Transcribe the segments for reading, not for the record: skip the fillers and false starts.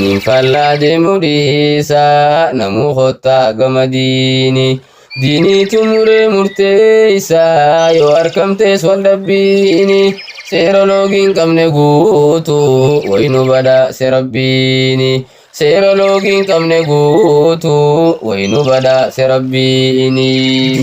فلا دمريسا نمو خطا قمديني ديني تمر مرتيسا يو أركمتس والدبيني سيرولوجين كم نقوتو وينو بدا سربيني سيرولوجين كم نقوتو وينو بدا سربيني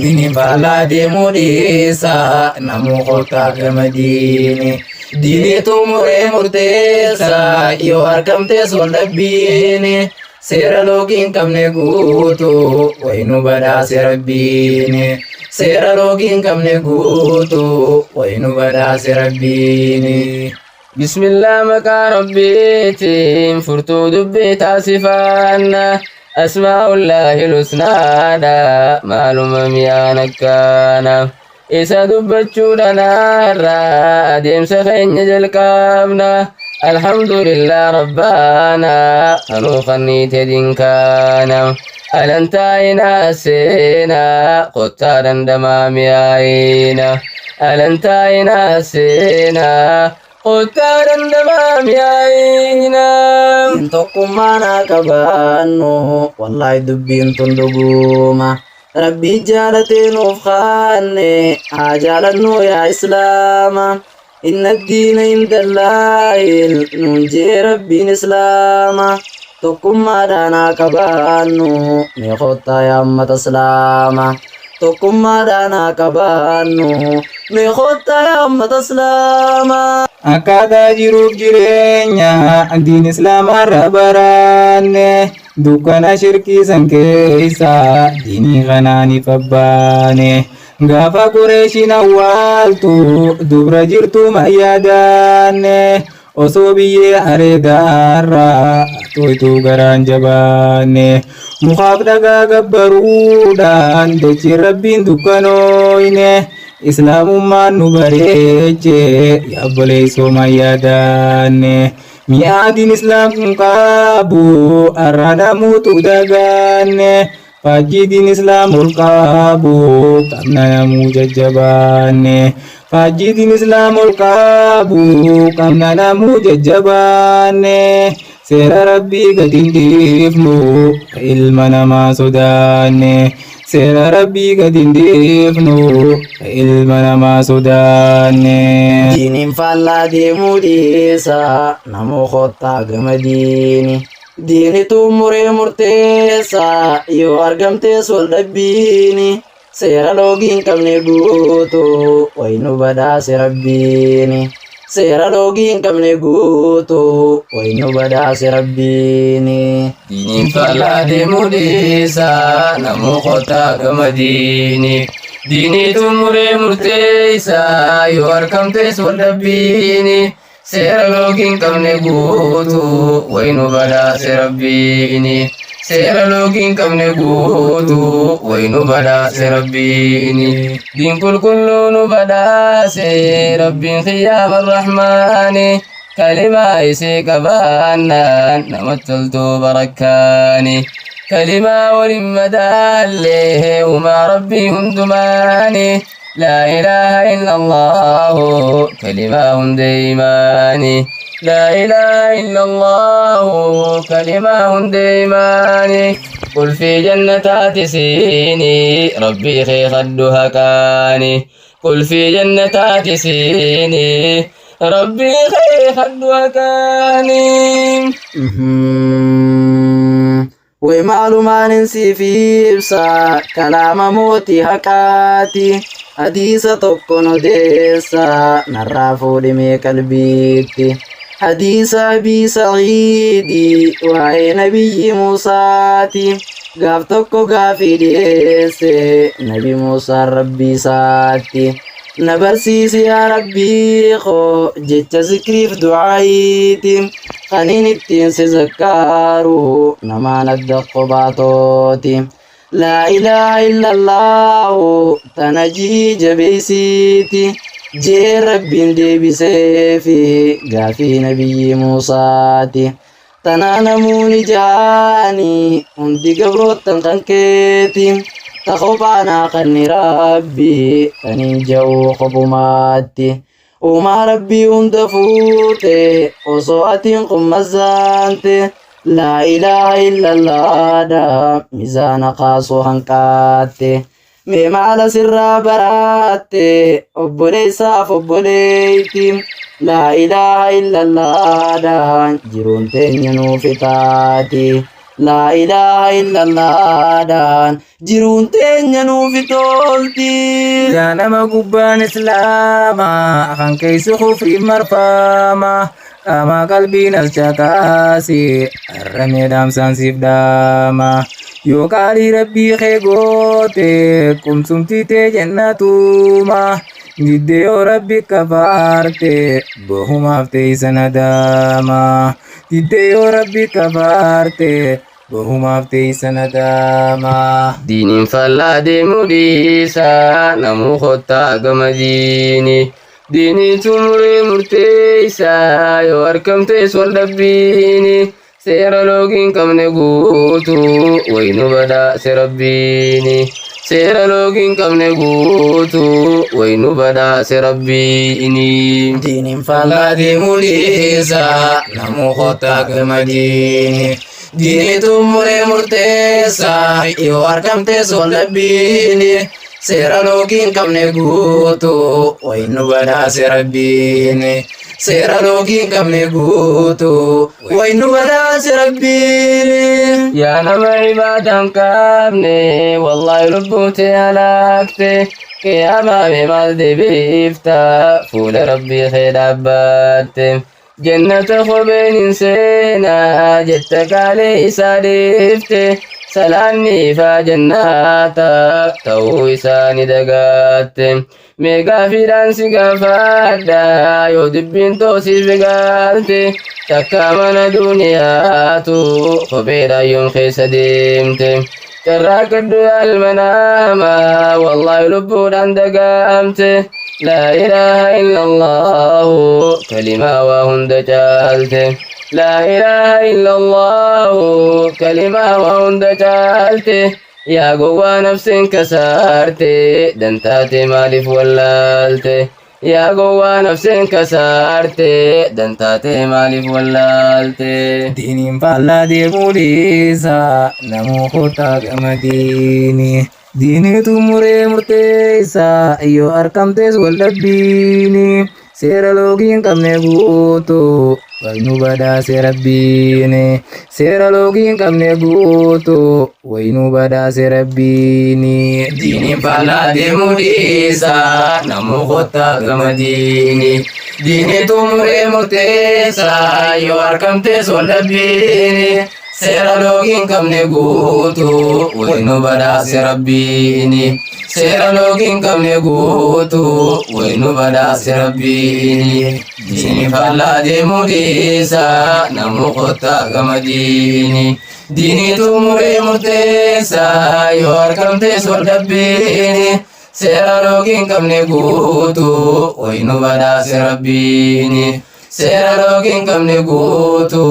ديني فلا دمريسا نمو خطا قمديني ديني تمر مرتيسا يو أركمتس والدبيني سير لوكين كم نقوتو وينو بدا سربيني سير لوكين كم نقوتو وينو بدا سربيني بسم الله مكا ربيتي فرتو دبي تاسفانا أسماء الله الحسنى معلومة ميانك كان إسا دبتشو لنا أديم سخين جلقابنا الحمد لله ربنا أنو خنيت دين كان ألنتاينا سينا قطارا دمامي عينا ألنتاينا سينا قطارا دمامي عينا انتقم معنا كبانو والله دبين تندقوما ربي جالتين وفخاني عجالنو يا إسلاما إن الدين عند الله ننجي ربي إسلاما تقم مدانا كبانو ميخوتا يا أمة إسلاما تقم مدانا كبانو ميخوتا يا أمة إسلاما Akkaataa jiruuf jireenya diin islaamaa irra baraanne dukkana shirkii san keessa diinii kanaaniif abbaane gaafa Qureeshiin awwaaltu dubra jirtu mayyaadaanne osoo biyyee areedaarraa toytuu garaan jabaanne mukaaf dhagaa gabbaruudhaan dachii rabbiin dukkanooyne islaamummaan nu bareeche yaabboleessoo mayyaadaanne mi'aadiin islaam kun qabu arraadhamuutu dagaanne faajjiidiin islaam ol qabu qabna namuu jajjabaanne faajjiidiin islaam ol qabu qabna namuu jajjabaanne seera rabbii gadi hin dhiifnu ilma namaa sodaanne seera rabbii gadi hin dhiifnu ilma namaa sodaanne. Diiniin faallaa deemuu dhiisa namoo kottaa gamadiini. Diinitu muree murteessa yoo argamtees wal dhabbiini. Seera loogii qabne guutu waynu badhaase rabbiini. Seera loogii qabne guutu waynu badhaase rabbiini. Diiniin faallaa deemuu dhiisa namoo kottaa gamadiini. Diinitu muree murteessa yoo argamtees wal dhabbiini. Seera loogii qabne guutu waynu badhaase rabbiini. Seera loogii qabne guutu waynu badhaase rabbiini. Diin qulqulluu nu badhaase rabbiin khiyyaama arrahmaani. Kalimaa isee qabaannaan namatti toltuu barakkaani. كلمة ولمدالي وما ربي هندماني لا إله إلا الله كلمة ديماني لا إله إلا الله كلمة ديماني قل في جنتات سيني ربي خي خدها كاني قل في جنتات سيني ربي خي خدها كاني ومعلومان في إبسا كلام موتي حكاتي حديث تكون ديسا نرافو دمي قلبيتي حديث أبي سعيدي وعي نبي موساتي غاف تكو غافي ديسي نبي موسى ربي ساتي نبرسيس يا ربي خو جيت ذكري في دعايتي خليني التنسي زكارو نما ندق باطوتي لا إله إلا الله تنجي جبيسيتي جي ربي دي بسيفي غافي نبي موساتي تنانموني جاني وندي قبروت تنقنكيتي تخوفانا خني ربي أني جو خبماتي وما ربي وندفوتي وصواتي قمزانتي laa ilaaha illallah mizaana qaasoo hanqaatte mee maala sirraa baraatte obboleessaaf obboleeyti laa ilaaha illallah jiruun teenya nuuf taati laa ilaaha illallah jiruun teenya nuuf tolti. yaa nama gubbaan islaamaa kan keessa kufrii marfaama qaama qalbiin as caqaasi harramee dhaamsaan siif dhaama yoo qaalii rabbii kee goote qumsumtii tee jannatuma didde yoo rabbi kafaarte bohumaaf teeysa nadaama didde yoo rabbi kafaarte bohumaaf teeysa nadaama. diiniin faallaa deemuu dhiisa namuu kottaa gama diini diiniitu muree murteeysa yoo argamtes wal dhabbiini seera loogiin qabne guutu waynu badhaase rabbiini seera loogiin qabne guutu waynu badhaase rabbiini. diiniin faallaa deemuu dhiisa namuu kottaa gama diini diiniitu muree murteessa yoo argamtes wal dhabbiini seera loogiin qabne guutu waynu badhaase rabbiini seera loogiin qabne guutu waynu badhaase rabbiini. yaa nama ibaadaan qabne wallaahi lubbuute halaakte qiyaamaame maal deebiifta fuula rabbii kee dhaabbatte jannata kopheen hin seenaa jetta qaalee isaa dhiifte salaanni ifaa jannata ta'uu isaani dagaatte meeqaa fiidhaan si gaafadha yoo dubbiin toosiif gaalte takka mana duuniyaatu kopheedhaan yoom keessa deemte carraaqadhu almanaama wallaahi lubbuudhaan dagaamte laa ilaaha illallahu kalimaa waa hunda caalte laa ilaaha illallahu kalimaa waa hunda caalte yaa gowwaa nafseen kasaarte dantaate maaliif wallaalte yaa gowwaa nafseen kasaarte dantaate maaliif wallaalte. diiniin faallaa deemuu dhiisa namuu kottaa gama diini diiniitu muree murteessa yoo argamtes wal dhabbiini seera loogiin qabne guutu waynu badhaase rabbiini seera loogiin qabne guutu waynu badhaase rabbiini. diiniin faallaa deemuu dhiisa namuu kottaa gama diini diiniitu muree murteessa yoo argamtes wal dhabbiini seera loogiin qabne guutu waynu badhaase rabbiini seera loogiin qabne guutu waynu badhaase rabbiini. diiniin faallaa deemuu dhiisa namuu kottaa gama diini diiniitu muree murteessa yoo argamtes wal dhabbiini seera loogiin qabne guutu waynu badhaase rabbiini seera loogiin qabne guutu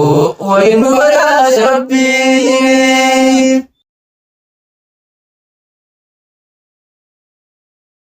waynu badhaase rabbiini.